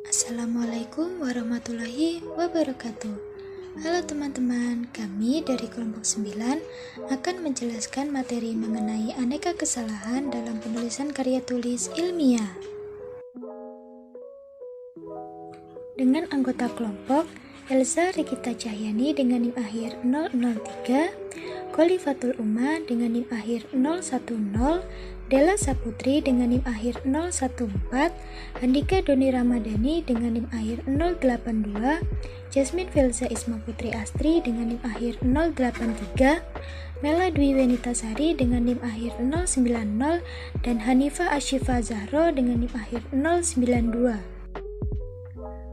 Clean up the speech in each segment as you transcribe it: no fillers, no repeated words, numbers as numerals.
Assalamualaikum warahmatullahi wabarakatuh. Halo teman-teman, kami dari kelompok 9 akan menjelaskan materi mengenai aneka kesalahan dalam penulisan karya tulis ilmiah. Dengan anggota kelompok Elza Rikita Cahyani dengan NIM akhir 003, Khalifatul Umma dengan NIM akhir 010, Della Saputri dengan NIM akhir 014, Andika Doni Ramadhani dengan NIM akhir 082, Jasmine Velza Isma Putri Astri dengan NIM akhir 083, Mela Dwi Wenitasari dengan NIM akhir 090, dan Hanifa Ashifa Zahro dengan NIM akhir 092.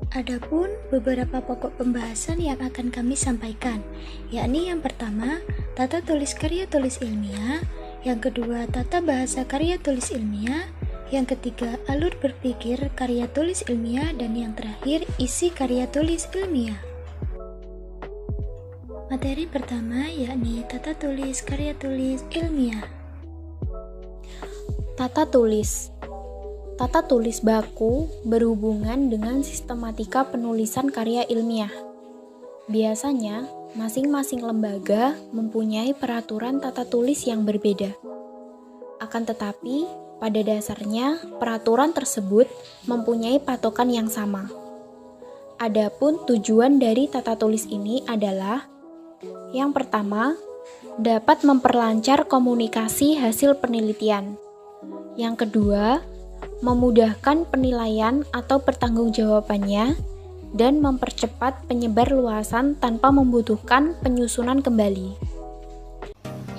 Adapun beberapa pokok pembahasan yang akan kami sampaikan, yakni yang pertama, tata tulis karya tulis ilmiah, yang kedua, tata bahasa karya tulis ilmiah, yang ketiga, alur berpikir karya tulis ilmiah, dan yang terakhir, isi karya tulis ilmiah. Materi pertama yakni tata tulis karya tulis ilmiah. Tata tulis. Tata tulis baku berhubungan dengan sistematika penulisan karya ilmiah. Biasanya, masing-masing lembaga mempunyai peraturan tata tulis yang berbeda. Akan tetapi, pada dasarnya peraturan tersebut mempunyai patokan yang sama. Adapun tujuan dari tata tulis ini adalah: yang pertama, dapat memperlancar komunikasi hasil penelitian. Yang kedua, memudahkan penilaian atau pertanggungjawabannya dan mempercepat penyebar luasan tanpa membutuhkan penyusunan kembali.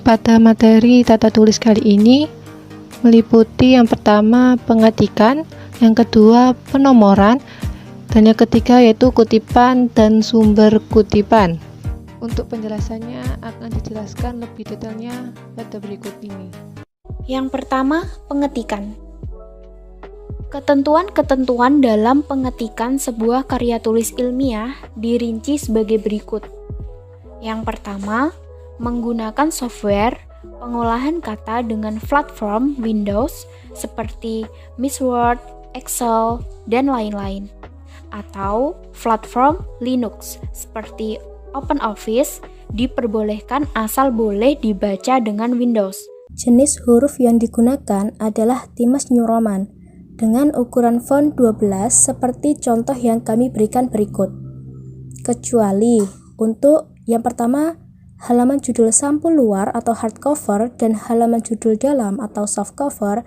Pada materi tata tulis kali ini meliputi yang pertama pengetikan, yang kedua penomoran, dan yang ketiga yaitu kutipan dan sumber kutipan. Untuk penjelasannya akan dijelaskan lebih detailnya pada berikut ini. Yang pertama, pengetikan. Ketentuan-ketentuan dalam pengetikan sebuah karya tulis ilmiah dirinci sebagai berikut. Yang pertama, menggunakan software pengolahan kata dengan platform Windows seperti Miss Word, Excel, dan lain-lain, atau platform Linux seperti OpenOffice diperbolehkan asal boleh dibaca dengan Windows. Jenis huruf yang digunakan adalah Times New Roman dengan ukuran font 12 seperti contoh yang kami berikan berikut. Kecuali untuk yang pertama, halaman judul sampul luar atau hardcover dan halaman judul dalam atau softcover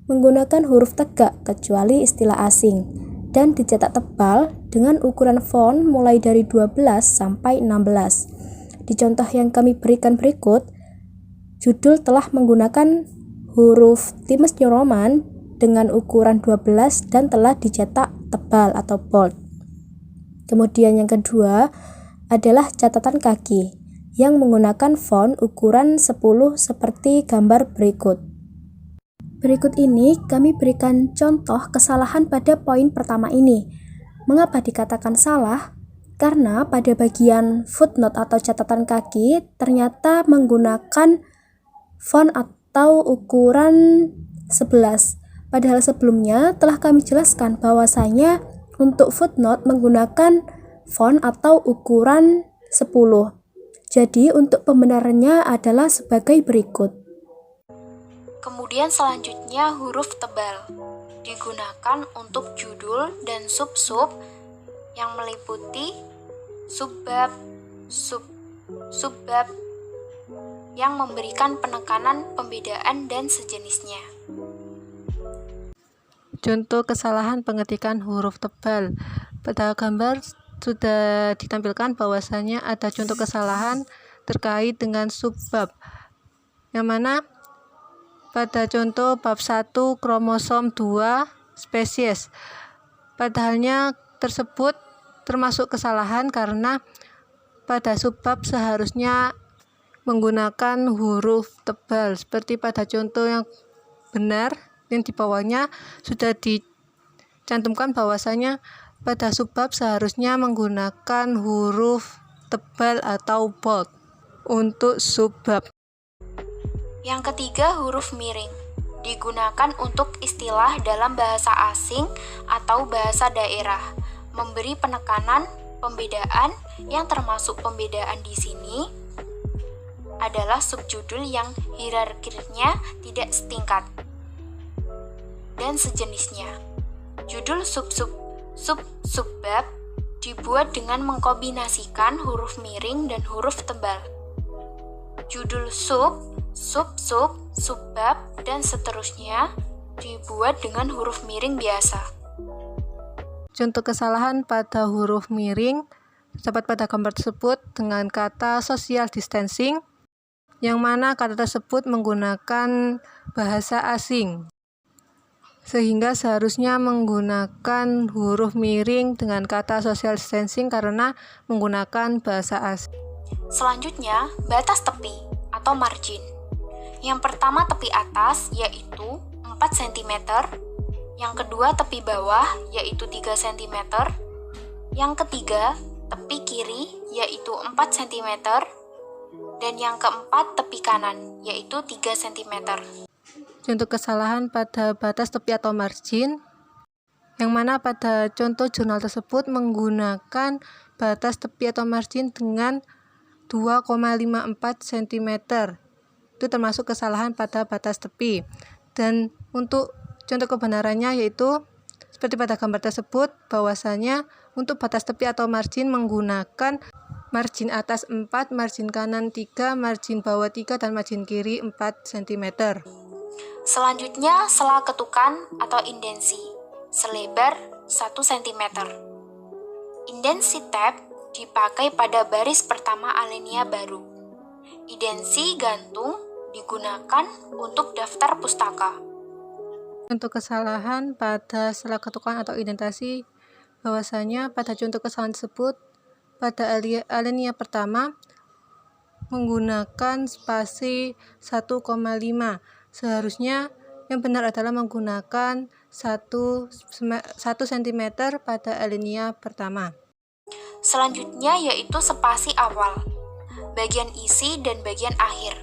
menggunakan huruf tegak kecuali istilah asing dan dicetak tebal dengan ukuran font mulai dari 12 sampai 16. Di contoh yang kami berikan berikut, judul telah menggunakan huruf Times New Roman dengan ukuran 12 dan telah dicetak tebal atau bold. Kemudian yang kedua adalah catatan kaki yang menggunakan font ukuran 10 seperti gambar berikut. Berikut ini kami berikan contoh kesalahan pada poin pertama ini. Mengapa dikatakan salah? Karena pada bagian footnote atau catatan kaki ternyata menggunakan font atau ukuran 11. Padahal sebelumnya telah kami jelaskan bahwasanya untuk footnote menggunakan font atau ukuran 10. Jadi untuk pembenarannya adalah sebagai berikut. Kemudian selanjutnya huruf tebal digunakan untuk judul dan sub-sub yang meliputi subbab, subbab yang memberikan penekanan, pembedaan, dan sejenisnya. Contoh kesalahan pengetikan huruf tebal. Pada gambar sudah ditampilkan bahwasanya ada contoh kesalahan terkait dengan subbab, yang mana pada contoh bab 1 kromosom 2 spesies. Padahalnya tersebut termasuk kesalahan karena pada subbab seharusnya menggunakan huruf tebal seperti pada contoh yang benar yang di bawahnya sudah dicantumkan bahwasanya pada subbab seharusnya menggunakan huruf tebal atau bold untuk subbab. Yang ketiga, huruf miring. digunakan untuk istilah dalam bahasa asing atau bahasa daerah, memberi penekanan pembedaan yang termasuk pembedaan di sini adalah subjudul yang hierarkinya tidak setingkat dan sejenisnya. Judul subbab dibuat dengan mengkombinasikan huruf miring dan huruf tebal. Judul subbab, dan seterusnya dibuat dengan huruf miring biasa. Contoh kesalahan pada huruf miring terdapat pada gambar tersebut dengan kata social distancing, yang mana kata tersebut menggunakan bahasa asing, sehingga seharusnya menggunakan huruf miring dengan kata social distancing karena menggunakan bahasa asing. Selanjutnya, batas tepi atau margin. Yang pertama tepi atas yaitu 4 cm, yang kedua tepi bawah yaitu 3 cm, yang ketiga tepi kiri yaitu 4 cm, dan yang keempat tepi kanan yaitu 3 cm. Contoh kesalahan pada batas tepi atau margin, yang mana pada contoh jurnal tersebut menggunakan batas tepi atau margin dengan 2,54 cm. Itu termasuk kesalahan pada batas tepi. Dan untuk contoh kebenarannya yaitu seperti pada gambar tersebut, bahwasanya untuk batas tepi atau margin menggunakan margin atas 4, margin kanan 3, margin bawah 3, dan margin kiri 4 cm. Selanjutnya, sela ketukan atau indensi selebar 1 cm. Indensi tab dipakai pada baris pertama alinea baru. Indensi gantung digunakan untuk daftar pustaka. Contoh kesalahan pada sela ketukan atau indentasi, bahwasanya pada contoh kesalahan tersebut pada alinea pertama menggunakan spasi 1,5. Seharusnya yang benar adalah menggunakan 1 cm pada alinea pertama. Selanjutnya yaitu spasi awal, bagian isi dan bagian akhir.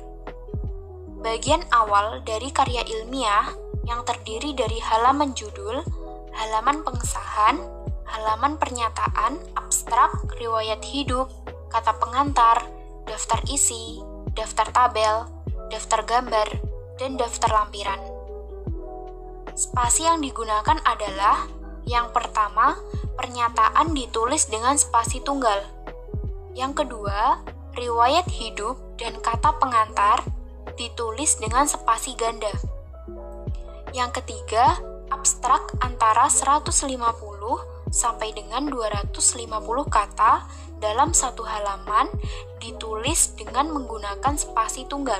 Bagian awal dari karya ilmiah yang terdiri dari halaman judul, halaman pengesahan, halaman pernyataan, abstrak, riwayat hidup, kata pengantar, daftar isi, daftar tabel, daftar gambar, dan daftar lampiran. Spasi yang digunakan adalah yang pertama, pernyataan ditulis dengan spasi tunggal. Yang kedua, riwayat hidup dan kata pengantar ditulis dengan spasi ganda. Yang ketiga, abstrak antara 150 sampai dengan 250 kata dalam satu halaman ditulis dengan menggunakan spasi tunggal.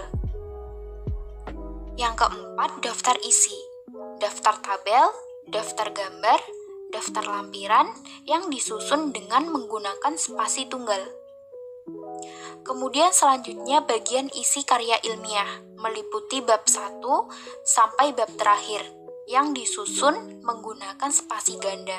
Yang keempat, daftar isi, daftar tabel, daftar gambar, daftar lampiran yang disusun dengan menggunakan spasi tunggal. Kemudian selanjutnya bagian isi karya ilmiah, meliputi bab 1 sampai bab terakhir yang disusun menggunakan spasi ganda.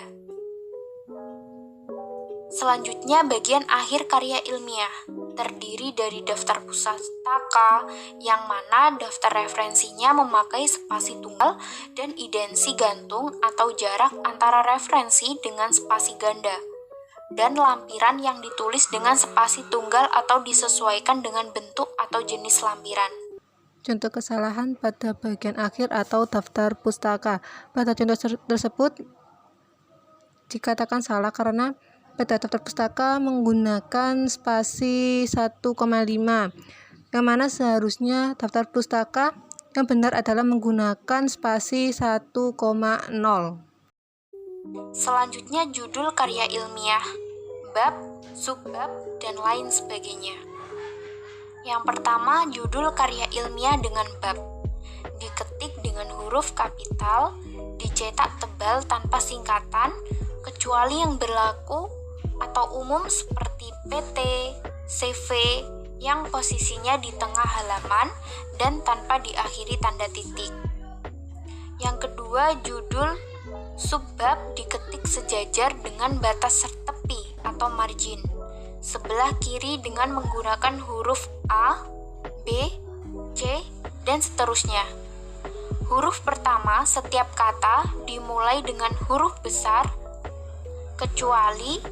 Selanjutnya bagian akhir karya ilmiah, terdiri dari daftar pustaka yang mana daftar referensinya memakai spasi tunggal dan indensi gantung atau jarak antara referensi dengan spasi ganda, dan lampiran yang ditulis dengan spasi tunggal atau disesuaikan dengan bentuk atau jenis lampiran. Contoh kesalahan pada bagian akhir atau daftar pustaka. Pada contoh tersebut dikatakan salah karena pada daftar pustaka menggunakan spasi 1,5, yang mana seharusnya daftar pustaka yang benar adalah menggunakan spasi 1,0. Selanjutnya judul karya ilmiah, bab, subbab, dan lain sebagainya. Yang pertama, judul karya ilmiah dengan bab. Diketik dengan huruf kapital, dicetak tebal tanpa singkatan, kecuali yang berlaku atau umum seperti PT, CV yang posisinya di tengah halaman dan tanpa diakhiri tanda titik. Yang kedua, judul subbab diketik sejajar dengan batas tepi atau margin, sebelah kiri dengan menggunakan huruf A, B, C, dan seterusnya. Huruf pertama setiap kata dimulai dengan huruf besar, kecuali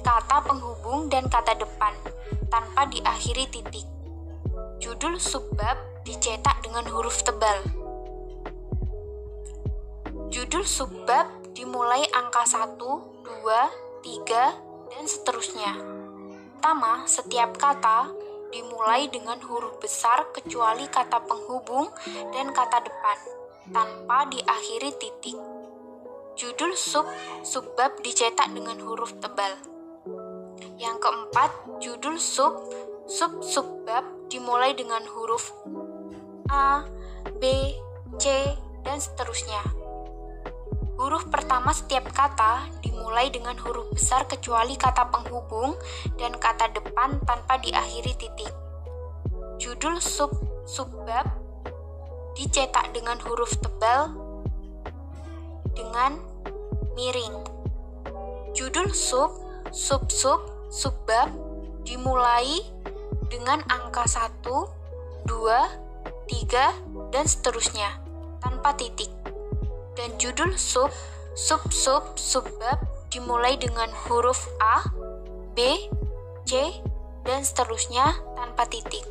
kata penghubung dan kata depan, tanpa diakhiri titik. Judul subbab dicetak dengan huruf tebal. Judul subbab dimulai angka 1, 2, 3, dan seterusnya. Pertama, setiap kata dimulai dengan huruf besar kecuali kata penghubung dan kata depan, tanpa diakhiri titik. Judul subbab dicetak dengan huruf tebal. Yang keempat, judul subbab dimulai dengan huruf A, B, C, dan seterusnya. Huruf pertama setiap kata dimulai dengan huruf besar kecuali kata penghubung dan kata depan tanpa diakhiri titik. Judul subbab dicetak dengan huruf tebal dengan miring. Judul subbab dimulai dengan angka 1, 2, 3, dan seterusnya tanpa titik. Dan judul subbab dimulai dengan huruf A, B, C, dan seterusnya tanpa titik.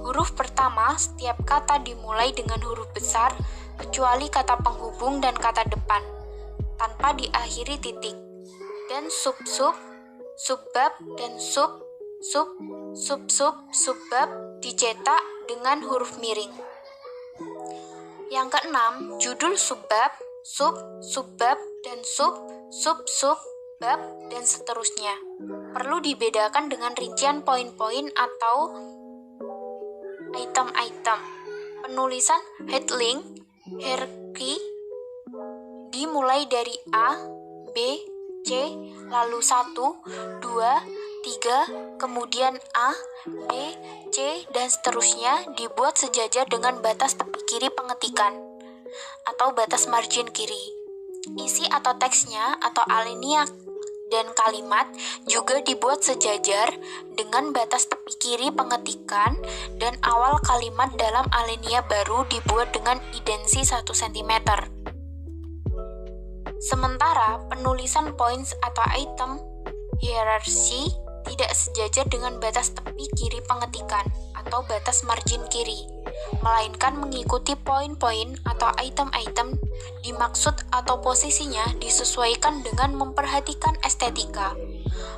Huruf pertama setiap kata dimulai dengan huruf besar kecuali kata penghubung dan kata depan tanpa diakhiri titik. Dan subbab dan subbab dicetak dengan huruf miring. Yang keenam, judul subbab, subbab, dan subbab, dan seterusnya perlu dibedakan dengan rincian poin-poin atau item-item. Penulisan headlink, hierarki dimulai dari A, B, C, lalu 1, 2, 3, kemudian A, B, C, dan seterusnya dibuat sejajar dengan batas tepi kiri pengetikan atau batas margin kiri. Isi atau teksnya atau alinea dan kalimat juga dibuat sejajar dengan batas tepi kiri pengetikan dan awal kalimat dalam alinea baru dibuat dengan idensi 1 cm. Sementara penulisan points atau item hierarki tidak sejajar dengan batas tepi kiri pengetikan atau batas margin kiri, melainkan mengikuti poin-poin atau item-item dimaksud atau posisinya disesuaikan dengan memperhatikan estetika.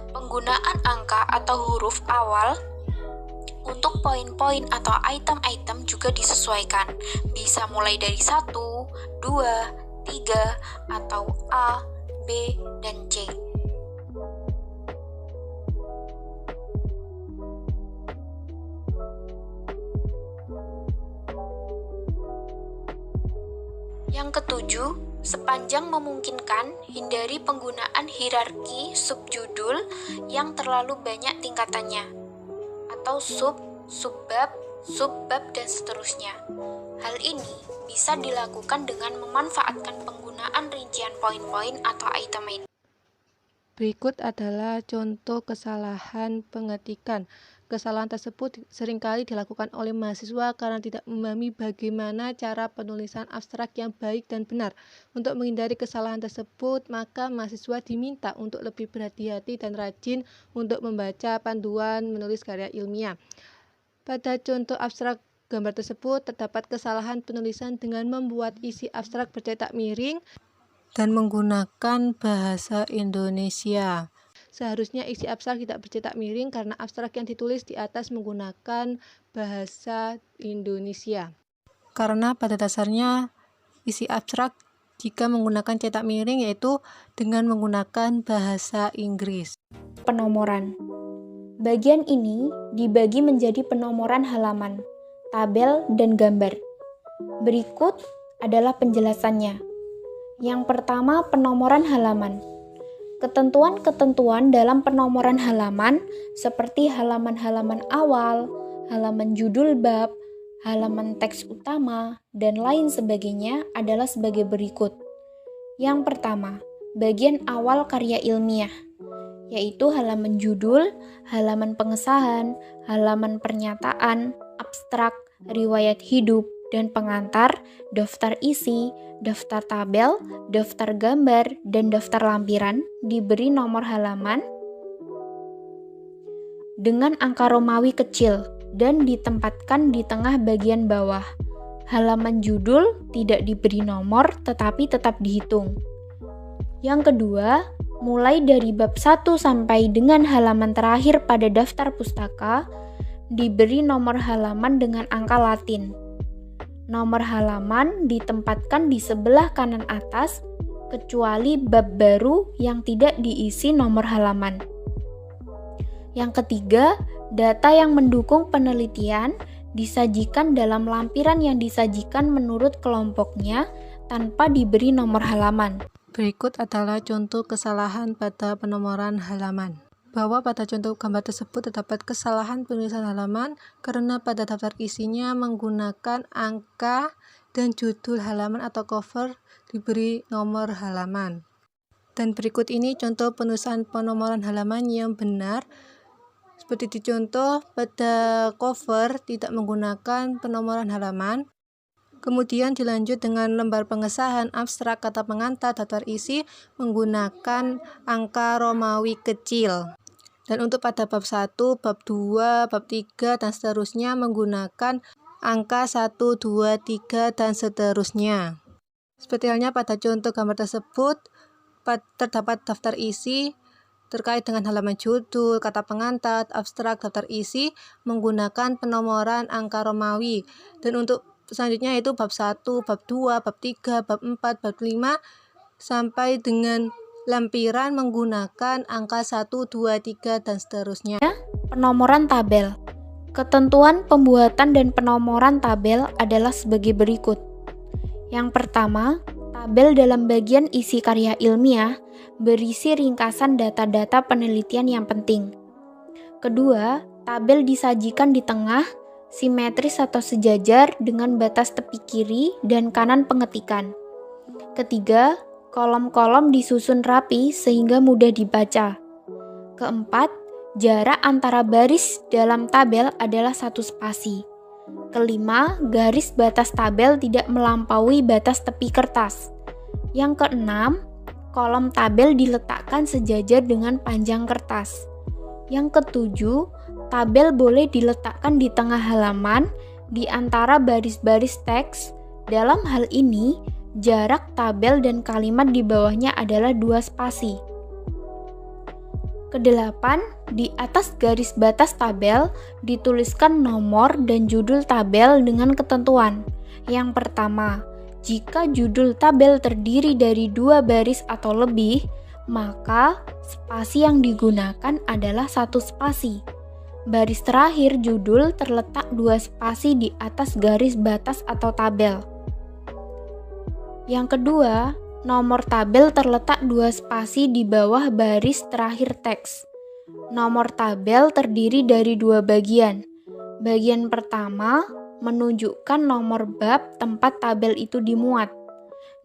Penggunaan angka atau huruf awal untuk poin-poin atau item-item juga disesuaikan, bisa mulai dari 1, 2, 3, atau A, B, dan C. Yang ketujuh, sepanjang memungkinkan, hindari penggunaan hierarki subjudul yang terlalu banyak tingkatannya, atau subbab, dan seterusnya. Hal ini bisa dilakukan dengan memanfaatkan penggunaan rincian poin-poin atau item-item. Berikut adalah contoh kesalahan pengetikan. Kesalahan tersebut seringkali dilakukan oleh mahasiswa karena tidak memahami bagaimana cara penulisan abstrak yang baik dan benar. Untuk menghindari kesalahan tersebut, maka mahasiswa diminta untuk lebih berhati-hati dan rajin untuk membaca panduan menulis karya ilmiah. Pada contoh abstrak gambar tersebut, terdapat kesalahan penulisan dengan membuat isi abstrak bercetak miring dan menggunakan bahasa Indonesia. Seharusnya isi abstrak tidak bercetak miring karena abstrak yang ditulis di atas menggunakan bahasa Indonesia. Karena pada dasarnya isi abstrak jika menggunakan cetak miring yaitu dengan menggunakan bahasa Inggris. Penomoran. Bagian ini dibagi menjadi penomoran halaman, tabel, dan gambar. Berikut adalah penjelasannya. Yang pertama, penomoran halaman. Ketentuan-ketentuan dalam penomoran halaman seperti halaman-halaman awal, halaman judul bab, halaman teks utama, dan lain sebagainya adalah sebagai berikut. Yang pertama, bagian awal karya ilmiah, yaitu halaman judul, halaman pengesahan, halaman pernyataan, abstrak, riwayat hidup, dan pengantar, daftar isi, daftar tabel, daftar gambar, dan daftar lampiran diberi nomor halaman dengan angka Romawi kecil dan ditempatkan di tengah bagian bawah. Halaman judul tidak diberi nomor tetapi tetap dihitung. Yang kedua, mulai dari bab 1 sampai dengan halaman terakhir pada daftar pustaka diberi nomor halaman dengan angka Latin. Nomor halaman ditempatkan di sebelah kanan atas kecuali bab baru yang tidak diisi nomor halaman. Yang ketiga, data yang mendukung penelitian disajikan dalam lampiran yang disajikan menurut kelompoknya tanpa diberi nomor halaman. Berikut adalah contoh kesalahan pada penomoran halaman. Bahwa pada contoh gambar tersebut terdapat kesalahan penulisan halaman karena pada daftar isinya menggunakan angka dan judul halaman atau cover diberi nomor halaman. Dan berikut ini contoh penulisan penomoran halaman yang benar. Seperti dicontoh, pada cover tidak menggunakan penomoran halaman. Kemudian dilanjut dengan lembar pengesahan abstrak kata pengantar daftar isi menggunakan angka Romawi kecil. Dan untuk pada bab 1, bab 2, bab 3, dan seterusnya menggunakan angka 1, 2, 3, dan seterusnya. Seperti halnya pada contoh gambar tersebut, terdapat daftar isi terkait dengan halaman judul, kata pengantar, abstrak, daftar isi menggunakan penomoran angka Romawi. Dan untuk selanjutnya itu bab 1, bab 2, bab 3, bab 4, bab 5 sampai dengan lampiran menggunakan angka 1, 2, 3, dan seterusnya. Penomoran tabel. Ketentuan pembuatan dan penomoran tabel adalah sebagai berikut. Yang pertama, tabel dalam bagian isi karya ilmiah berisi ringkasan data-data penelitian yang penting. Kedua, tabel disajikan di tengah, simetris atau sejajar dengan batas tepi kiri dan kanan pengetikan. Ketiga, kolom-kolom disusun rapi sehingga mudah dibaca. Keempat, jarak antara baris dalam tabel adalah 1 spasi. Kelima, garis batas tabel tidak melampaui batas tepi kertas. Yang keenam, kolom tabel diletakkan sejajar dengan panjang kertas. Yang ketujuh, tabel boleh diletakkan di tengah halaman di antara baris-baris teks. Dalam hal ini, jarak tabel dan kalimat di bawahnya adalah 2 spasi. Kedelapan, di atas garis batas tabel dituliskan nomor dan judul tabel dengan ketentuan. Yang pertama, jika judul tabel terdiri dari 2 baris atau lebih, maka spasi yang digunakan adalah 1 spasi. Baris terakhir judul terletak 2 spasi di atas garis batas atau tabel. Yang kedua, nomor tabel terletak 2 spasi di bawah baris terakhir teks. Nomor tabel terdiri dari 2 bagian. Bagian pertama menunjukkan nomor bab tempat tabel itu dimuat,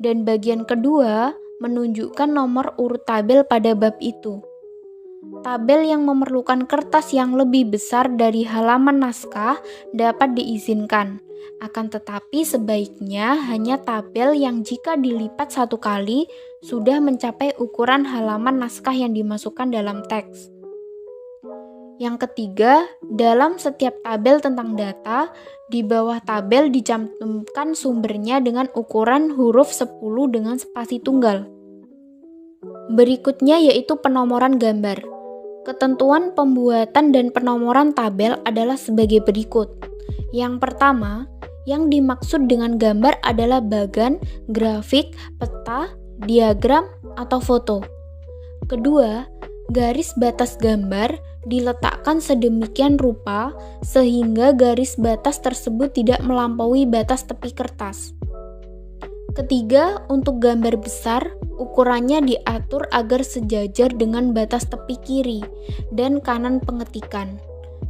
dan bagian kedua menunjukkan nomor urut tabel pada bab itu. Tabel yang memerlukan kertas yang lebih besar dari halaman naskah dapat diizinkan, akan tetapi sebaiknya hanya tabel yang jika dilipat 1 kali sudah mencapai ukuran halaman naskah yang dimasukkan dalam teks. Yang ketiga, dalam setiap tabel tentang data, di bawah tabel dicantumkan sumbernya dengan ukuran huruf 10 dengan spasi tunggal. Berikutnya yaitu penomoran gambar. Ketentuan pembuatan dan penomoran tabel adalah sebagai berikut. Yang pertama, yang dimaksud dengan gambar adalah bagan, grafik, peta, diagram, atau foto. Kedua, garis batas gambar diletakkan sedemikian rupa sehingga garis batas tersebut tidak melampaui batas tepi kertas. Ketiga, untuk gambar besar, ukurannya diatur agar sejajar dengan batas tepi kiri dan kanan pengetikan.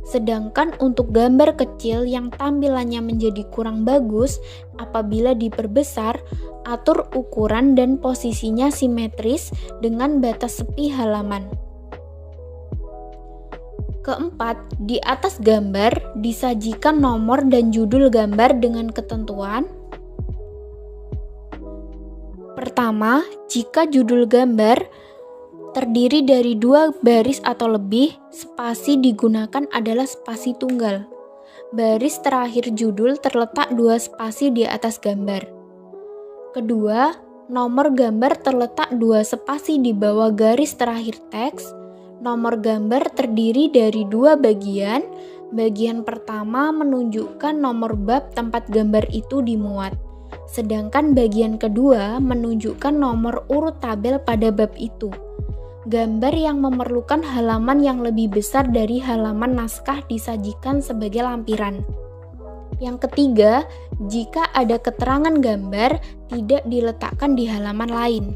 Sedangkan untuk gambar kecil yang tampilannya menjadi kurang bagus, apabila diperbesar, atur ukuran dan posisinya simetris dengan batas tepi halaman. Keempat, di atas gambar disajikan nomor dan judul gambar dengan ketentuan. Pertama, jika judul gambar terdiri dari 2 baris atau lebih, spasi digunakan adalah spasi tunggal. Baris terakhir judul terletak 2 spasi di atas gambar. Kedua, nomor gambar terletak 2 spasi di bawah garis terakhir teks. Nomor gambar terdiri dari 2 bagian. Bagian pertama menunjukkan nomor bab tempat gambar itu dimuat. Sedangkan bagian kedua menunjukkan nomor urut tabel pada bab itu. Gambar yang memerlukan halaman yang lebih besar dari halaman naskah disajikan sebagai lampiran. Yang ketiga, jika ada keterangan gambar tidak diletakkan di halaman lain.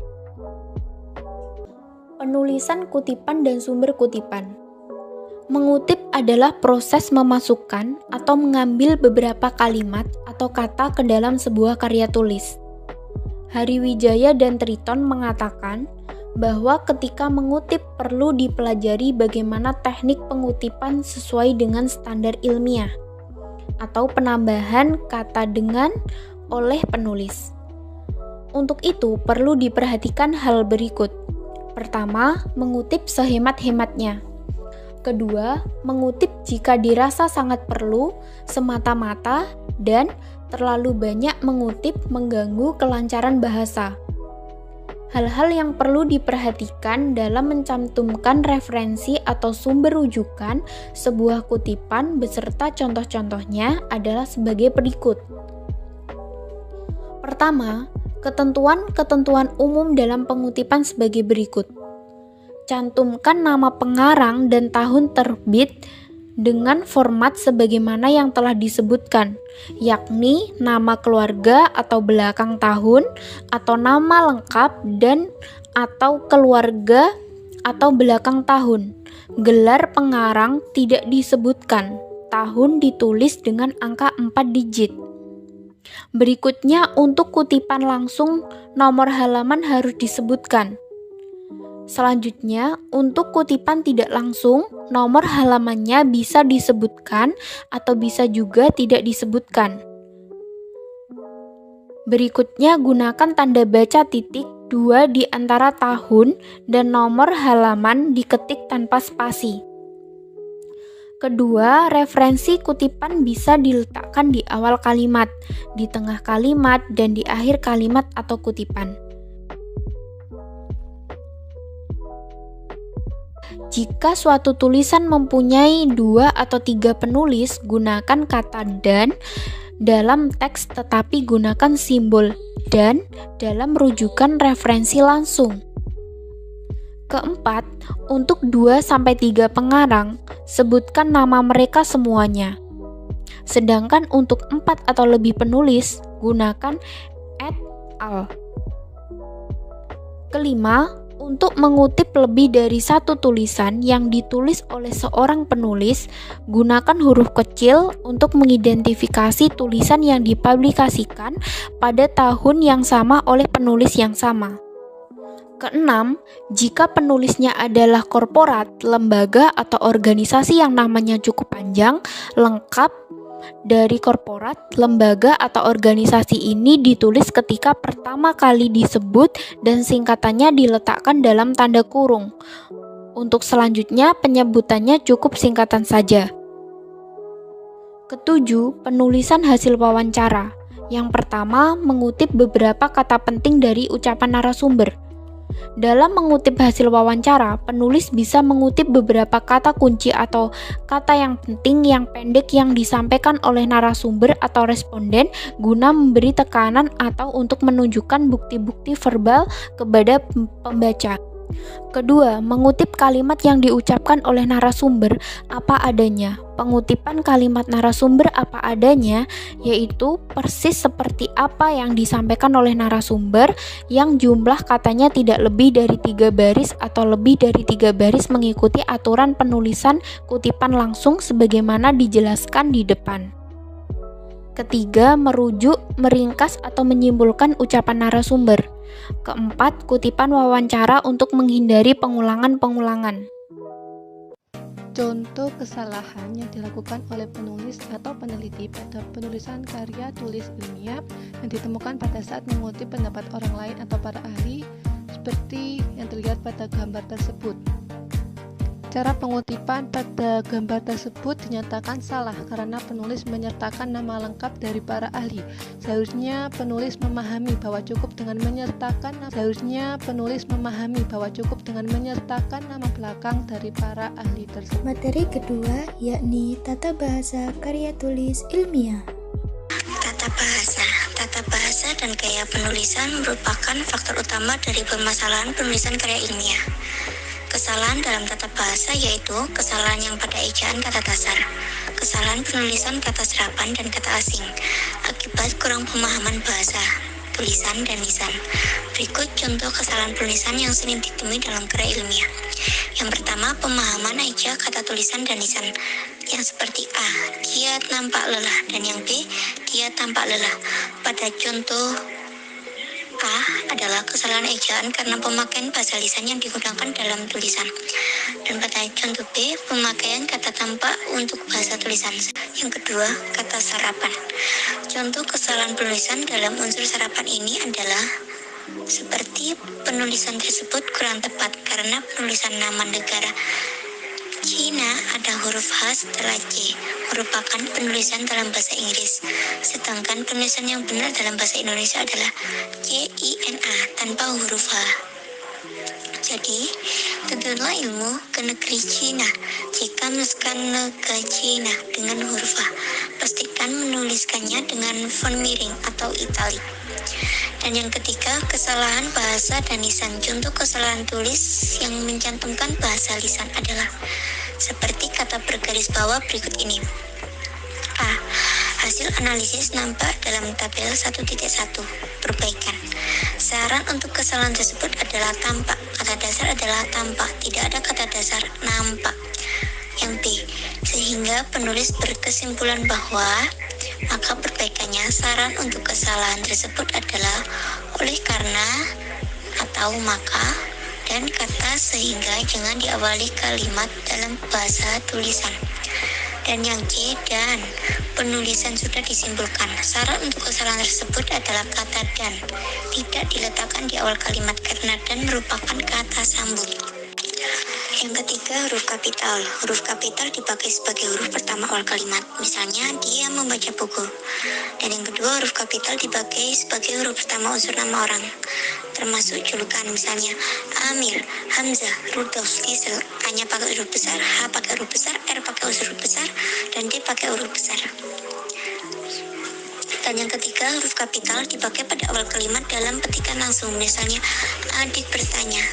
Penulisan kutipan dan sumber kutipan. Mengutip adalah proses memasukkan atau mengambil beberapa kalimat atau kata ke dalam sebuah karya tulis. Hariwijaya dan Triton mengatakan bahwa ketika mengutip perlu dipelajari bagaimana teknik pengutipan sesuai dengan standar ilmiah atau penambahan kata dengan oleh penulis. Untuk itu perlu diperhatikan hal berikut. Pertama, mengutip sehemat-hematnya. Kedua, mengutip jika dirasa sangat perlu, semata-mata, dan terlalu banyak mengutip mengganggu kelancaran bahasa. Hal-hal yang perlu diperhatikan dalam mencantumkan referensi atau sumber rujukan sebuah kutipan beserta contoh-contohnya adalah sebagai berikut. Pertama, ketentuan-ketentuan umum dalam pengutipan sebagai berikut. Cantumkan nama pengarang dan tahun terbit dengan format sebagaimana yang telah disebutkan, yakni nama keluarga atau belakang tahun, atau nama lengkap dan atau keluarga atau belakang tahun. Gelar pengarang tidak disebutkan, tahun ditulis dengan angka 4 digit. Berikutnya, untuk kutipan langsung, nomor halaman harus disebutkan. Selanjutnya, untuk kutipan tidak langsung, nomor halamannya bisa disebutkan atau bisa juga tidak disebutkan. Berikutnya, gunakan tanda baca titik 2 di antara tahun dan nomor halaman diketik tanpa spasi. Kedua, referensi kutipan bisa diletakkan di awal kalimat, di tengah kalimat, dan di akhir kalimat atau kutipan. Jika suatu tulisan mempunyai 2 atau 3 penulis, gunakan kata "dan" dalam teks tetapi gunakan simbol "dan" dalam rujukan referensi langsung. Keempat, untuk 2-3 pengarang, sebutkan nama mereka semuanya. Sedangkan untuk 4 atau lebih penulis, gunakan et al. Kelima, untuk mengutip lebih dari satu tulisan yang ditulis oleh seorang penulis, gunakan huruf kecil untuk mengidentifikasi tulisan yang dipublikasikan pada tahun yang sama oleh penulis yang sama. Keenam, jika penulisnya adalah korporat, lembaga, atau organisasi yang namanya cukup panjang, lengkap dari korporat, lembaga, atau organisasi ini ditulis ketika pertama kali disebut dan singkatannya diletakkan dalam tanda kurung. Untuk selanjutnya, penyebutannya cukup singkatan saja. Ketujuh, penulisan hasil wawancara. Yang pertama, mengutip beberapa kata penting dari ucapan narasumber. Dalam mengutip hasil wawancara, penulis bisa mengutip beberapa kata kunci atau kata yang penting yang pendek yang disampaikan oleh narasumber atau responden guna memberi tekanan atau untuk menunjukkan bukti-bukti verbal kepada pembaca. Kedua, mengutip kalimat yang diucapkan oleh narasumber apa adanya. Pengutipan kalimat narasumber apa adanya yaitu persis seperti apa yang disampaikan oleh narasumber yang jumlah katanya tidak lebih dari 3 baris atau lebih dari 3 baris mengikuti aturan penulisan kutipan langsung sebagaimana dijelaskan di depan. Ketiga, merujuk, meringkas atau menyimpulkan ucapan narasumber. Keempat, kutipan wawancara untuk menghindari pengulangan-pengulangan. Contoh kesalahan yang dilakukan oleh penulis atau peneliti pada penulisan karya tulis ilmiah yang ditemukan pada saat mengutip pendapat orang lain atau para ahli seperti yang terlihat pada gambar tersebut. Cara pengutipan pada gambar tersebut dinyatakan salah karena penulis menyertakan nama lengkap dari para ahli. Seharusnya penulis memahami bahwa cukup dengan menyertakan nama belakang dari para ahli tersebut. Materi kedua yakni tata bahasa karya tulis ilmiah. Tata bahasa dan gaya penulisan merupakan faktor utama dari permasalahan penulisan karya ilmiah. Kesalahan dalam tata bahasa yaitu kesalahan yang pada ejaan kata dasar, kesalahan penulisan kata serapan dan kata asing, akibat kurang pemahaman bahasa, tulisan, dan lisan. Berikut contoh kesalahan penulisan yang sering ditemui dalam karya ilmiah. Yang pertama, pemahaman eja kata tulisan dan lisan, yang seperti A, dia nampak lelah, dan yang B, dia tampak lelah. Pada contoh A adalah kesalahan ejaan karena pemakaian bahasa lisan yang digunakan dalam tulisan. Dan pada contoh B, pemakaian kata tampak untuk bahasa tulisan. Yang kedua, kata serapan. Contoh kesalahan penulisan dalam unsur serapan ini adalah seperti penulisan tersebut kurang tepat karena penulisan nama negara Cina ada huruf H setelah C, merupakan penulisan dalam bahasa Inggris, sedangkan penulisan yang benar dalam bahasa Indonesia adalah CINA tanpa huruf H. Jadi, tuntutlah ilmu ke negeri Cina. Jika menuliskan ke Cina dengan huruf H, pastikan menuliskannya dengan font miring atau italik. Dan yang ketiga, kesalahan bahasa dan lisan. Contoh kesalahan tulis yang mencantumkan bahasa lisan adalah seperti kata bergaris bawah berikut ini. A. Hasil analisis nampak dalam tabel 1.1. Perbaikan. Saran untuk kesalahan tersebut adalah tampak. Kata dasar adalah tampak. Tidak ada kata dasar nampak. Yang B. Sehingga penulis berkesimpulan bahwa maka perbaikannya saran untuk kesalahan tersebut adalah oleh karena atau maka dan kata sehingga jangan diawali kalimat dalam bahasa tulisan. Dan yang C, dan penulisan sudah disimpulkan. Saran untuk kesalahan tersebut adalah kata dan tidak diletakkan di awal kalimat karena dan merupakan kata sambung. Yang ketiga, huruf kapital. Huruf kapital dipakai sebagai huruf pertama awal kalimat. Misalnya, dia membaca buku. Dan yang kedua, huruf kapital dipakai sebagai huruf pertama unsur nama orang, termasuk julukan. Misalnya, Amir, Hamzah, Rudolf, Gisel. A-nya pakai huruf besar, H pakai huruf besar, R pakai huruf besar, dan D pakai huruf besar. Dan yang ketiga, huruf kapital dipakai pada awal kalimat dalam petikan langsung. Misalnya, adik bertanya.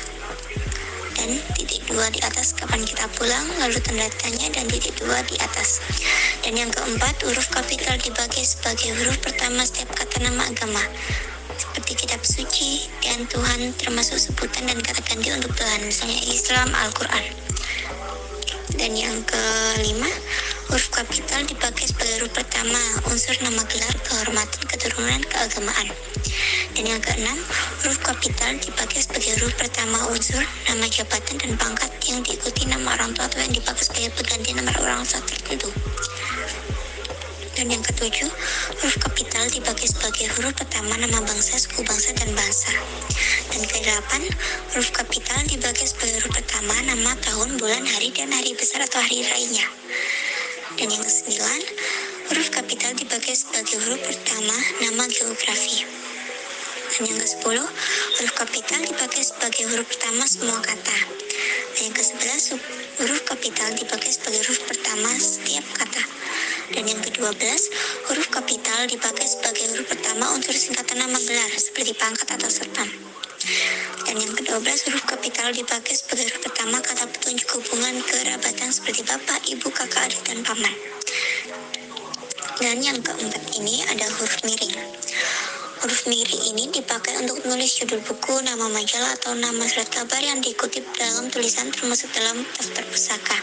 Dan titik dua di atas kapan kita pulang, lalu tanda tanya dan titik dua di atas. Dan yang keempat, huruf kapital dipakai sebagai huruf pertama setiap kata nama agama, seperti kitab suci dan Tuhan, termasuk sebutan dan kata ganti untuk Tuhan, misalnya Islam, Al-Quran. Dan yang kelima, huruf kapital dipakai sebagai huruf pertama unsur nama gelar, kehormatan, keturunan, keagamaan. Dan yang keenam, huruf kapital dipakai sebagai huruf pertama unsur nama jabatan dan pangkat yang diikuti nama orang tua atau yang dipakai sebagai pengganti nama orang tua tertentu. Dan yang ketujuh, huruf kapital dipakai sebagai huruf pertama nama bangsa, suku bangsa, dan bangsa. Dan kedelapan, huruf kapital dipakai sebagai huruf pertama nama tahun, bulan, hari, dan hari besar atau hari raya. Dan yang kesembilan, huruf kapital dipakai sebagai huruf pertama nama geografi. Dan yang ke-10, huruf kapital dipakai sebagai huruf pertama semua kata. Dan yang ke-11, huruf kapital dipakai sebagai huruf pertama setiap kata. Dan yang ke-12, huruf kapital dipakai sebagai huruf pertama unsur singkatan nama gelar, seperti pangkat atau satpam. Dan yang ke-12, huruf kapital dipakai sebagai huruf pertama kata petunjuk hubungan kerabatan, seperti bapak, ibu, kakak, adik, dan paman. Dan yang keempat ini ada huruf miring. Huruf miring ini dipakai untuk menulis judul buku, nama majalah, atau nama surat kabar yang dikutip dalam tulisan termasuk dalam daftar pusaka.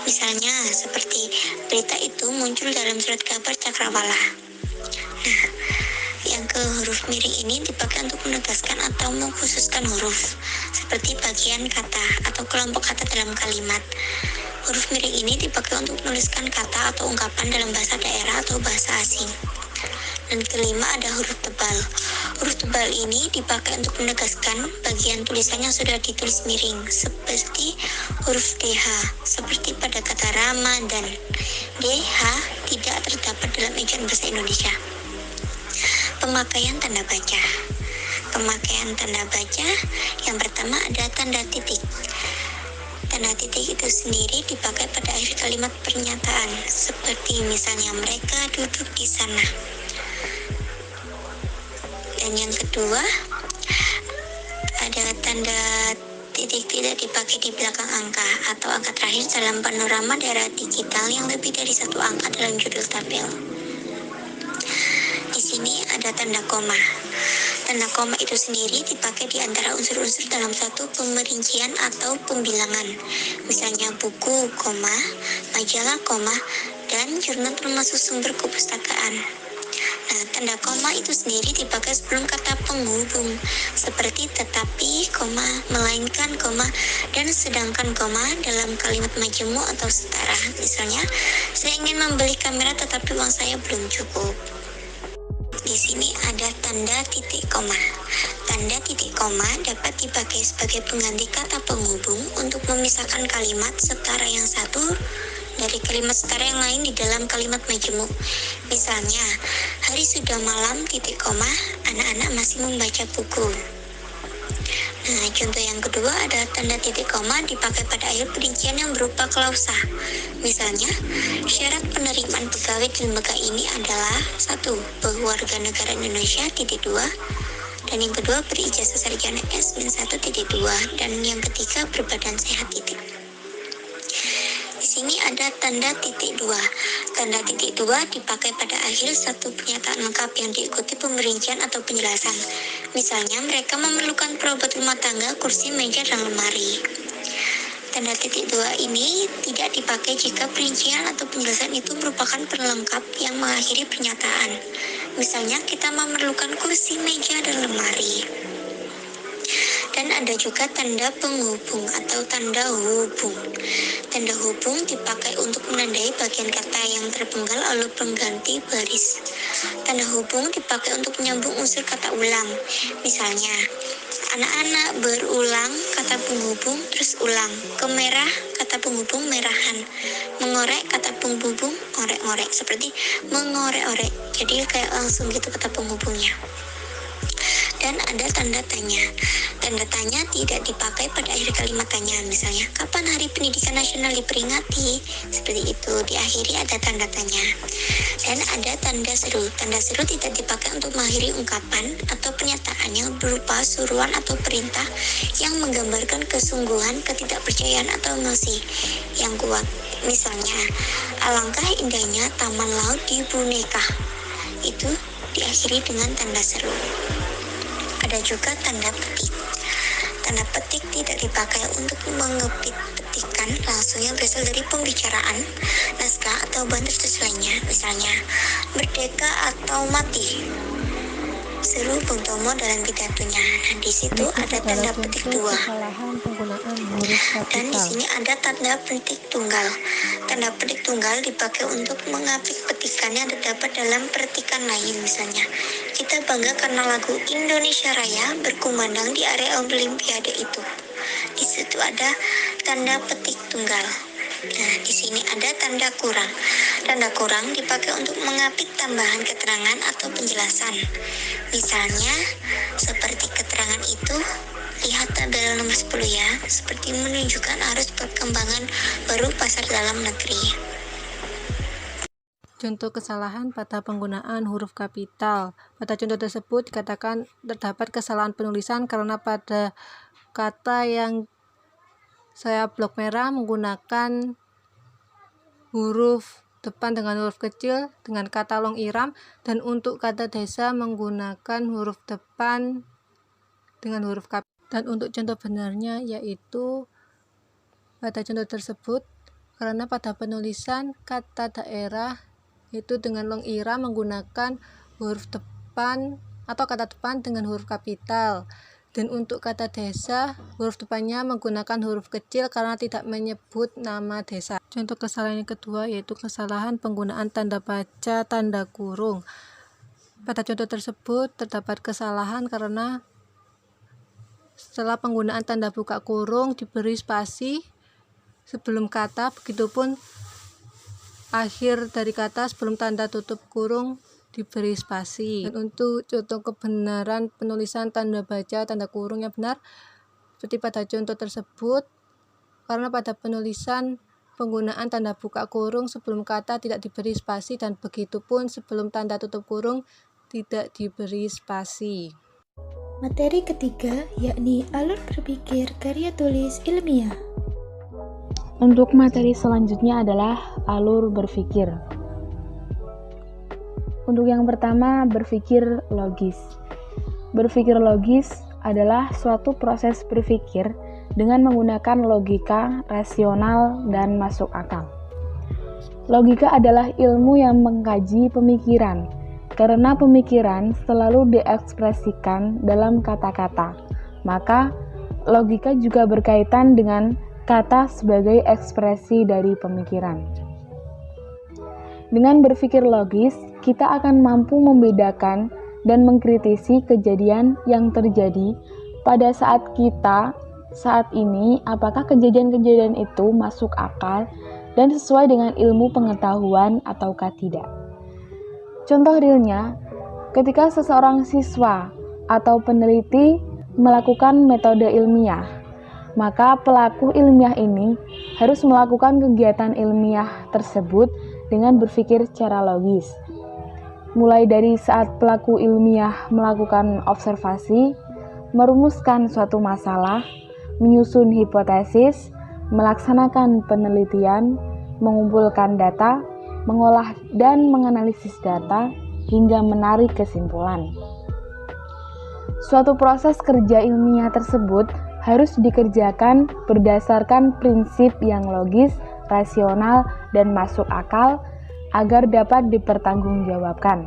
Misalnya, seperti berita itu muncul dalam surat kabar Cakrawala. Nah, yang ke huruf miring ini dipakai untuk menegaskan atau mengkhususkan huruf, seperti bagian kata atau kelompok kata dalam kalimat. Huruf miring ini dipakai untuk menuliskan kata atau ungkapan dalam bahasa daerah atau bahasa asing. Dan kelima ada huruf tebal. Huruf tebal ini dipakai untuk menegaskan bagian tulisan yang sudah ditulis miring, seperti huruf DH, seperti pada kata Ramadan. DH tidak terdapat dalam ejaan bahasa Indonesia. Pemakaian tanda baca. Pemakaian tanda baca yang pertama ada tanda titik. Tanda titik itu sendiri dipakai pada akhir kalimat pernyataan, seperti misalnya mereka duduk di sana. Dan yang kedua, ada tanda titik tidak dipakai di belakang angka atau angka terakhir dalam panorama daerah digital yang lebih dari satu angka dalam judul tabel. Di sini ada tanda koma. Tanda koma itu sendiri dipakai di antara unsur-unsur dalam satu pemerincian atau pembilangan. Misalnya buku, koma, majalah, koma, dan jurnal termasuk sumber kepustakaan. Nah, tanda koma itu sendiri dipakai sebelum kata penghubung, seperti tetapi, koma, melainkan, koma, dan sedangkan, koma, dalam kalimat majemuk atau setara. Misalnya, saya ingin membeli kamera tetapi uang saya belum cukup. Di sini ada tanda titik koma. Tanda titik koma dapat dipakai sebagai pengganti kata penghubung untuk memisahkan kalimat setara yang satu dari kalimat setara yang lain di dalam kalimat majemuk. Misalnya, hari sudah malam, titik koma, anak-anak masih membaca buku. Nah, contoh yang kedua ada tanda titik koma dipakai pada akhir perincian yang berupa klausa. Misalnya, syarat penerimaan pegawai di lembaga ini adalah 1. Berwarga negara Indonesia, titik 2. Dan yang kedua berijazah sarjana S-1.2. Dan yang ketiga berbadan sehat, titik. Di sini ada tanda titik 2. Tanda titik 2 dipakai pada akhir satu pernyataan lengkap yang diikuti pemerincian atau penjelasan. Misalnya, mereka memerlukan perabot rumah tangga, kursi, meja, dan lemari. Tanda titik 2 ini tidak dipakai jika perincian atau penjelasan itu merupakan pelengkap yang mengakhiri pernyataan. Misalnya, kita memerlukan kursi, meja, dan lemari. Dan ada juga tanda penghubung atau tanda hubung. Tanda hubung dipakai untuk menandai bagian kata yang terpenggal oleh pengganti baris. Tanda hubung dipakai untuk menyambung unsur kata ulang. Misalnya, anak-anak berulang kata penghubung terus ulang. Kemerah kata penghubung merahan. Mengorek kata penghubung orek-orek. Seperti mengorek-orek. Jadi kayak langsung gitu kata penghubungnya. Dan ada tanda tanya. Tanda tanya tidak dipakai pada akhir kalimat tanya. Misalnya, kapan Hari Pendidikan Nasional diperingati? Seperti itu, diakhiri ada tanda tanya. Dan ada tanda seru. Tanda seru tidak dipakai untuk mengakhiri ungkapan atau pernyataan yang berupa suruhan atau perintah yang menggambarkan kesungguhan, ketidakpercayaan atau emosi yang kuat. Misalnya, alangkah indahnya taman laut di Boneka. Itu diakhiri dengan tanda seru. Ada juga tanda petik. Tanda petik tidak dipakai untuk mengepit petikan langsung yang berasal dari pembicaraan, naskah atau bahan tertulis lainnya. Misalnya, merdeka atau mati. Seru Bung Tomo dalam pidatonya. Nah, di situ ada tanda petik 2. Dan di sini ada tanda petik tunggal. Tanda petik tunggal dipakai untuk mengapit petikan yang terdapat dalam petikan lain. Misalnya, kita bangga karena lagu Indonesia Raya berkumandang di area Olimpiade itu. Di situ ada tanda petik tunggal. Nah, di sini ada tanda kurang. Tanda kurang dipakai untuk mengapit tambahan keterangan atau penjelasan. Misalnya, seperti keterangan itu, lihat tabel nomor 10 ya, seperti menunjukkan arus perkembangan baru pasar dalam negeri. Contoh kesalahan pada penggunaan huruf kapital. Pada contoh tersebut dikatakan terdapat kesalahan penulisan karena pada kata yang saya blok merah menggunakan huruf depan dengan huruf kecil dengan kata long iram, dan untuk kata desa menggunakan huruf depan dengan huruf kapital. Dan untuk contoh benarnya yaitu pada contoh tersebut karena pada penulisan kata daerah itu dengan long iram menggunakan huruf depan atau kata depan dengan huruf kapital, Dan untuk kata desa, huruf depannya menggunakan huruf kecil karena tidak menyebut nama desa. Contoh kesalahan yang kedua yaitu kesalahan penggunaan tanda baca tanda kurung. Pada contoh tersebut terdapat kesalahan karena setelah penggunaan tanda buka kurung diberi spasi sebelum kata, begitupun akhir dari kata sebelum tanda tutup kurung diberi spasi. Dan untuk contoh kebenaran penulisan tanda baca tanda kurung yang benar seperti pada contoh tersebut, karena pada penulisan penggunaan tanda buka kurung sebelum kata tidak diberi spasi dan begitupun sebelum tanda tutup kurung tidak diberi spasi. Materi ketiga yakni alur berpikir karya tulis ilmiah. Untuk materi selanjutnya adalah alur berpikir. Untuk yang pertama, berpikir logis. Berpikir logis adalah suatu proses berpikir dengan menggunakan logika, rasional, dan masuk akal. Logika adalah ilmu yang mengkaji pemikiran, karena pemikiran selalu diekspresikan dalam kata-kata. Maka, logika juga berkaitan dengan kata sebagai ekspresi dari pemikiran. Dengan berpikir logis, kita akan mampu membedakan dan mengkritisi kejadian yang terjadi pada saat ini, apakah kejadian-kejadian itu masuk akal dan sesuai dengan ilmu pengetahuan ataukah tidak. Contoh realnya, ketika seseorang siswa atau peneliti melakukan metode ilmiah, maka pelaku ilmiah ini harus melakukan kegiatan ilmiah tersebut dengan berpikir secara logis. Mulai dari saat pelaku ilmiah melakukan observasi, merumuskan suatu masalah, menyusun hipotesis, melaksanakan penelitian, mengumpulkan data, mengolah dan menganalisis data, hingga menarik kesimpulan. Suatu proses kerja ilmiah tersebut harus dikerjakan berdasarkan prinsip yang logis, rasional, dan masuk akal agar dapat dipertanggungjawabkan.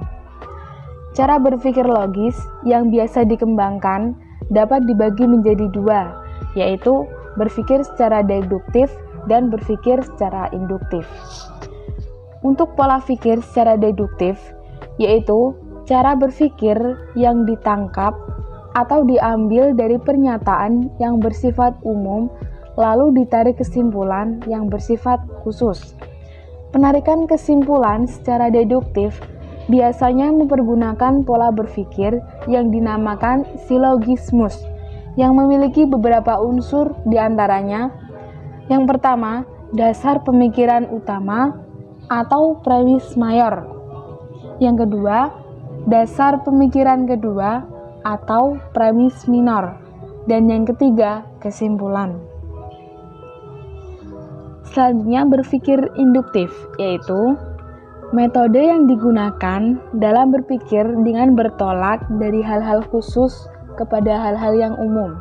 Cara berpikir logis yang biasa dikembangkan dapat dibagi menjadi dua, yaitu berpikir secara deduktif dan berpikir secara induktif. Untuk pola pikir secara deduktif, yaitu cara berpikir yang ditangkap atau diambil dari pernyataan yang bersifat umum lalu ditarik kesimpulan yang bersifat khusus. Penarikan kesimpulan secara deduktif biasanya mempergunakan pola berpikir yang dinamakan silogismus, yang memiliki beberapa unsur diantaranya. Yang pertama, dasar pemikiran utama atau premis mayor. Yang kedua, dasar pemikiran kedua atau premis minor. Dan yang ketiga, kesimpulan. Selanjutnya berpikir induktif, yaitu metode yang digunakan dalam berpikir dengan bertolak dari hal-hal khusus kepada hal-hal yang umum.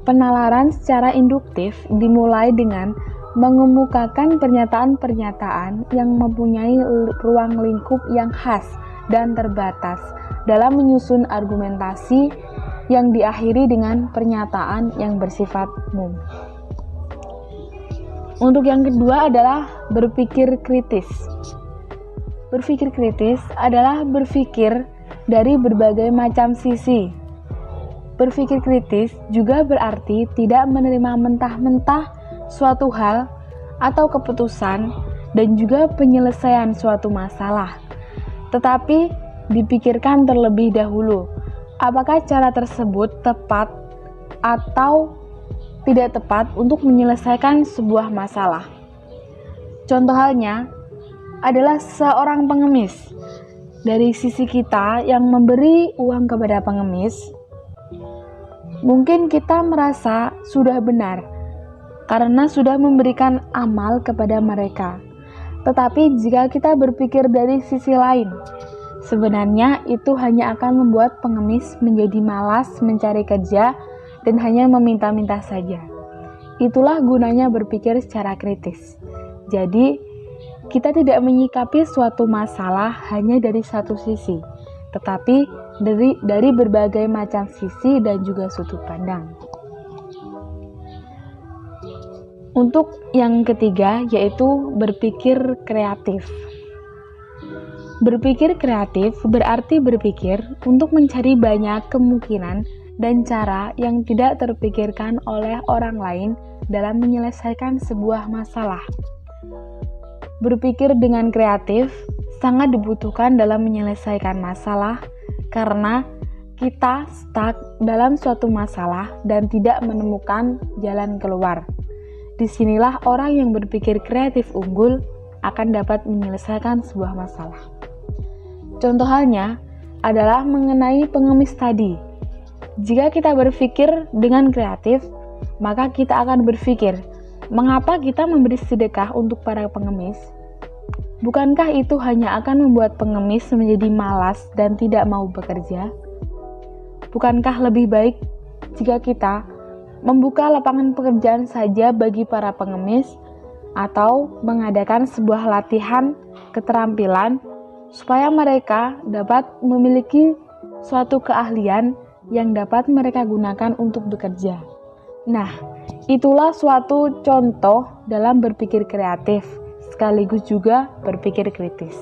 Penalaran secara induktif dimulai dengan mengemukakan pernyataan-pernyataan yang mempunyai ruang lingkup yang khas dan terbatas dalam menyusun argumentasi yang diakhiri dengan pernyataan yang bersifat umum. Untuk yang kedua adalah berpikir kritis. Berpikir kritis adalah berpikir dari berbagai macam sisi. Berpikir kritis juga berarti tidak menerima mentah-mentah suatu hal atau keputusan dan juga penyelesaian suatu masalah, tetapi dipikirkan terlebih dahulu apakah cara tersebut tepat atau tidak tepat untuk menyelesaikan sebuah masalah. Contoh halnya adalah seorang pengemis. Dari sisi kita yang memberi uang kepada pengemis, mungkin kita merasa sudah benar karena sudah memberikan amal kepada mereka. Tetapi jika kita berpikir dari sisi lain, sebenarnya itu hanya akan membuat pengemis menjadi malas mencari kerja dan hanya meminta-minta saja. Itulah gunanya berpikir secara kritis. Jadi, kita tidak menyikapi suatu masalah hanya dari satu sisi, tetapi dari berbagai macam sisi dan juga sudut pandang. Untuk yang ketiga, yaitu berpikir kreatif. Berpikir kreatif berarti berpikir untuk mencari banyak kemungkinan dan cara yang tidak terpikirkan oleh orang lain dalam menyelesaikan sebuah masalah. Berpikir dengan kreatif sangat dibutuhkan dalam menyelesaikan masalah karena kita stuck dalam suatu masalah dan tidak menemukan jalan keluar. Disinilah orang yang berpikir kreatif unggul akan dapat menyelesaikan sebuah masalah. Contoh halnya adalah mengenai pengemis tadi. Jika kita berpikir dengan kreatif, maka kita akan berpikir, mengapa kita memberi sedekah untuk para pengemis? Bukankah itu hanya akan membuat pengemis menjadi malas dan tidak mau bekerja? Bukankah lebih baik jika kita membuka lapangan pekerjaan saja bagi para pengemis atau mengadakan sebuah latihan keterampilan supaya mereka dapat memiliki suatu keahlian yang dapat mereka gunakan untuk bekerja. Nah, itulah suatu contoh dalam berpikir kreatif, sekaligus juga berpikir kritis.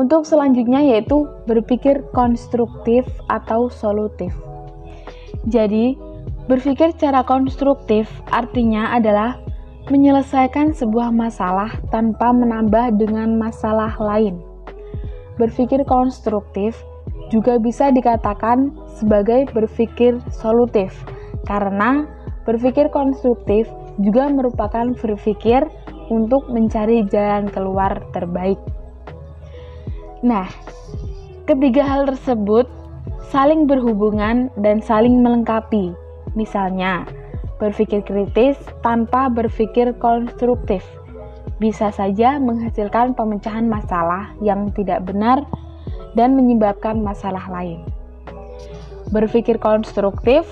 Untuk selanjutnya yaitu berpikir konstruktif atau solutif. Jadi, berpikir secara konstruktif artinya adalah menyelesaikan sebuah masalah tanpa menambah dengan masalah lain. Berpikir konstruktif juga bisa dikatakan sebagai berpikir solutif, karena berpikir konstruktif juga merupakan berpikir untuk mencari jalan keluar terbaik. Nah, ketiga hal tersebut saling berhubungan dan saling melengkapi. Misalnya, berpikir kritis tanpa berpikir konstruktif bisa saja menghasilkan pemecahan masalah yang tidak benar dan menyebabkan masalah lain. Berpikir konstruktif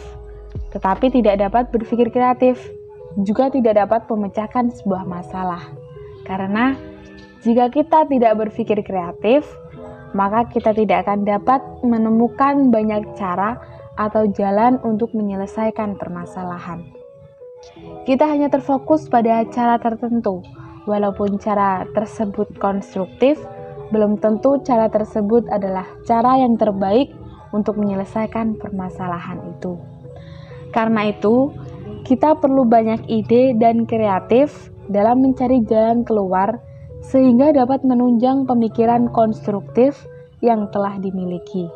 tetapi tidak dapat berpikir kreatif juga tidak dapat memecahkan sebuah masalah. Karena jika kita tidak berpikir kreatif, maka kita tidak akan dapat menemukan banyak cara atau jalan untuk menyelesaikan permasalahan. Kita hanya terfokus pada cara tertentu, walaupun cara tersebut konstruktif, belum tentu cara tersebut adalah cara yang terbaik untuk menyelesaikan permasalahan itu. Karena itu, kita perlu banyak ide dan kreatif dalam mencari jalan keluar sehingga dapat menunjang pemikiran konstruktif yang telah dimiliki.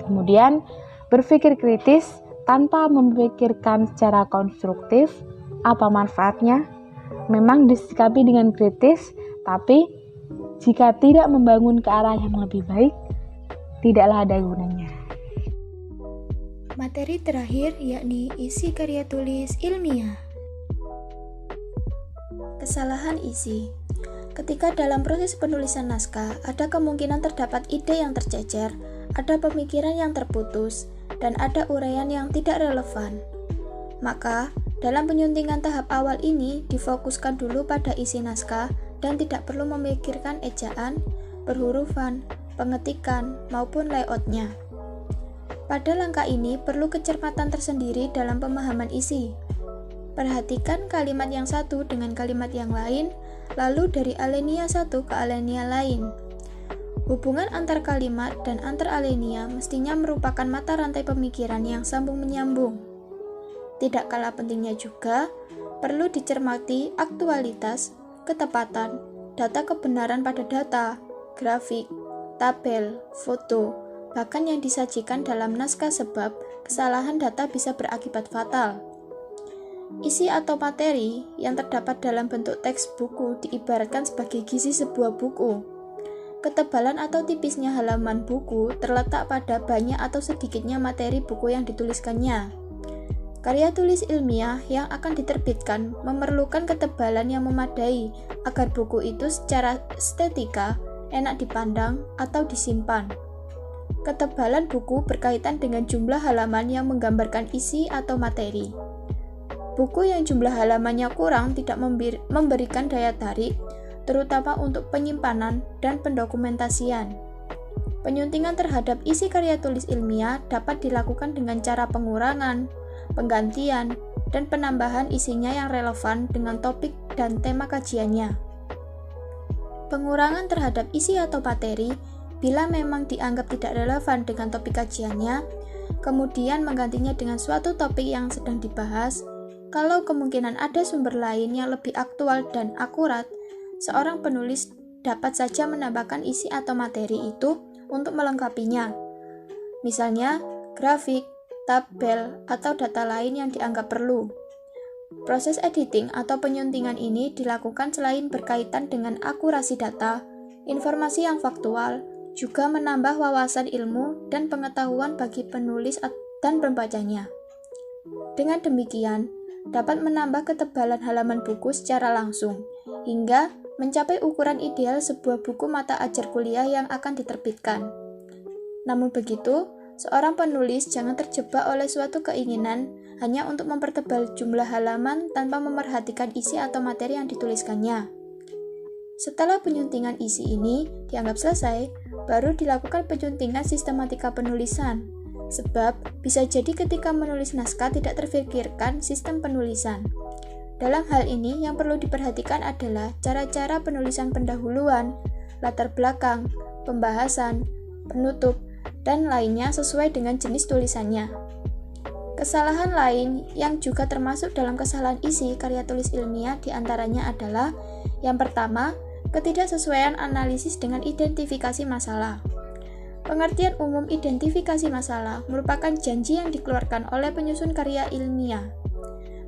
Kemudian, berpikir kritis tanpa memikirkan secara konstruktif apa manfaatnya. Memang disikapi dengan kritis, tapi jika tidak membangun ke arah yang lebih baik, tidaklah ada gunanya. Materi terakhir yakni isi karya tulis ilmiah. Kesalahan isi. Ketika dalam proses penulisan naskah, ada kemungkinan terdapat ide yang tercecer, ada pemikiran yang terputus, dan ada uraian yang tidak relevan. Maka, dalam penyuntingan tahap awal ini difokuskan dulu pada isi naskah dan tidak perlu memikirkan ejaan, perhurufan, pengetikan, maupun layoutnya. Pada langkah ini perlu kecermatan tersendiri dalam pemahaman isi. Perhatikan kalimat yang satu dengan kalimat yang lain, lalu dari alinea satu ke alinea lain. Hubungan antar kalimat dan antar alinea mestinya merupakan mata rantai pemikiran yang sambung menyambung. Tidak kalah pentingnya juga, perlu dicermati aktualitas, ketepatan, data kebenaran pada data, grafik, tabel, foto, bahkan yang disajikan dalam naskah sebab kesalahan data bisa berakibat fatal. Isi atau materi yang terdapat dalam bentuk teks buku diibaratkan sebagai gizi sebuah buku. Ketebalan atau tipisnya halaman buku terletak pada banyak atau sedikitnya materi buku yang dituliskannya. Karya tulis ilmiah yang akan diterbitkan memerlukan ketebalan yang memadai agar buku itu secara estetika enak dipandang atau disimpan. Ketebalan buku berkaitan dengan jumlah halaman yang menggambarkan isi atau materi. Buku yang jumlah halamannya kurang tidak memberikan daya tarik, terutama untuk penyimpanan dan pendokumentasian. Penyuntingan terhadap isi karya tulis ilmiah dapat dilakukan dengan cara pengurangan, penggantian, dan penambahan isinya yang relevan dengan topik dan tema kajiannya. Pengurangan terhadap isi atau materi bila memang dianggap tidak relevan dengan topik kajiannya, kemudian menggantinya dengan suatu topik yang sedang dibahas. Kalau kemungkinan ada sumber lain yang lebih aktual dan akurat, seorang penulis dapat saja menambahkan isi atau materi itu untuk melengkapinya. Misalnya, grafik, tabel, atau data lain yang dianggap perlu. Proses editing atau penyuntingan ini dilakukan selain berkaitan dengan akurasi data, informasi yang faktual, juga menambah wawasan ilmu dan pengetahuan bagi penulis dan pembacanya. Dengan demikian, dapat menambah ketebalan halaman buku secara langsung, hingga mencapai ukuran ideal sebuah buku mata ajar kuliah yang akan diterbitkan. Namun begitu, seorang penulis jangan terjebak oleh suatu keinginan hanya untuk mempertebal jumlah halaman tanpa memerhatikan isi atau materi yang dituliskannya. Setelah penyuntingan isi ini dianggap selesai, baru dilakukan penyuntingan sistematika penulisan. Sebab, bisa jadi ketika menulis naskah tidak terfikirkan sistem penulisan. Dalam hal ini, yang perlu diperhatikan adalah cara-cara penulisan pendahuluan, latar belakang, pembahasan, penutup, dan lainnya sesuai dengan jenis tulisannya. Kesalahan lain yang juga termasuk dalam kesalahan isi karya tulis ilmiah diantaranya adalah yang pertama, ketidaksesuaian analisis dengan identifikasi masalah. Pengertian umum identifikasi masalah merupakan janji yang dikeluarkan oleh penyusun karya ilmiah.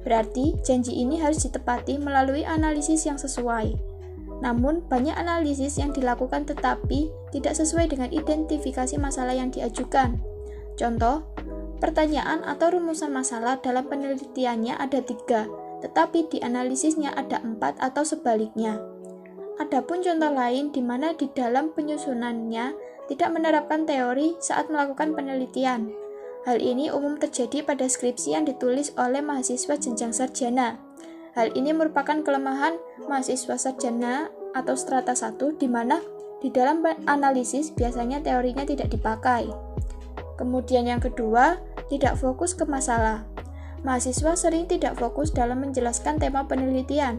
Berarti, janji ini harus ditepati melalui analisis yang sesuai. Namun, banyak analisis yang dilakukan tetapi tidak sesuai dengan identifikasi masalah yang diajukan. Contoh, pertanyaan atau rumusan masalah dalam penelitiannya ada 3, tetapi di analisisnya ada 4 atau sebaliknya. Adapun contoh lain di mana di dalam penyusunannya tidak menerapkan teori saat melakukan penelitian. Hal ini umum terjadi pada skripsi yang ditulis oleh mahasiswa jenjang sarjana. Hal ini merupakan kelemahan mahasiswa sarjana atau strata 1 di mana di dalam analisis biasanya teorinya tidak dipakai. Kemudian yang kedua, tidak fokus ke masalah. Mahasiswa sering tidak fokus dalam menjelaskan tema penelitian.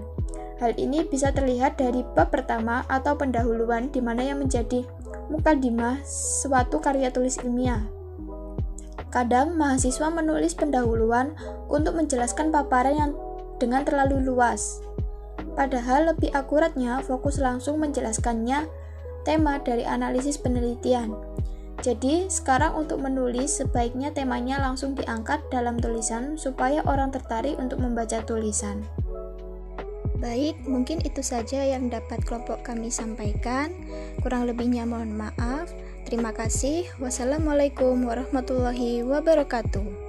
Hal ini bisa terlihat dari bab pertama atau pendahuluan di mana yang menjadi mukadimah suatu karya tulis ilmiah. Kadang mahasiswa menulis pendahuluan untuk menjelaskan paparan yang dengan terlalu luas. Padahal lebih akuratnya fokus langsung menjelaskannya tema dari analisis penelitian. Jadi, sekarang untuk menulis sebaiknya temanya langsung diangkat dalam tulisan supaya orang tertarik untuk membaca tulisan. Baik, mungkin itu saja yang dapat kelompok kami sampaikan. Kurang lebihnya mohon maaf. Terima kasih. Wassalamualaikum warahmatullahi wabarakatuh.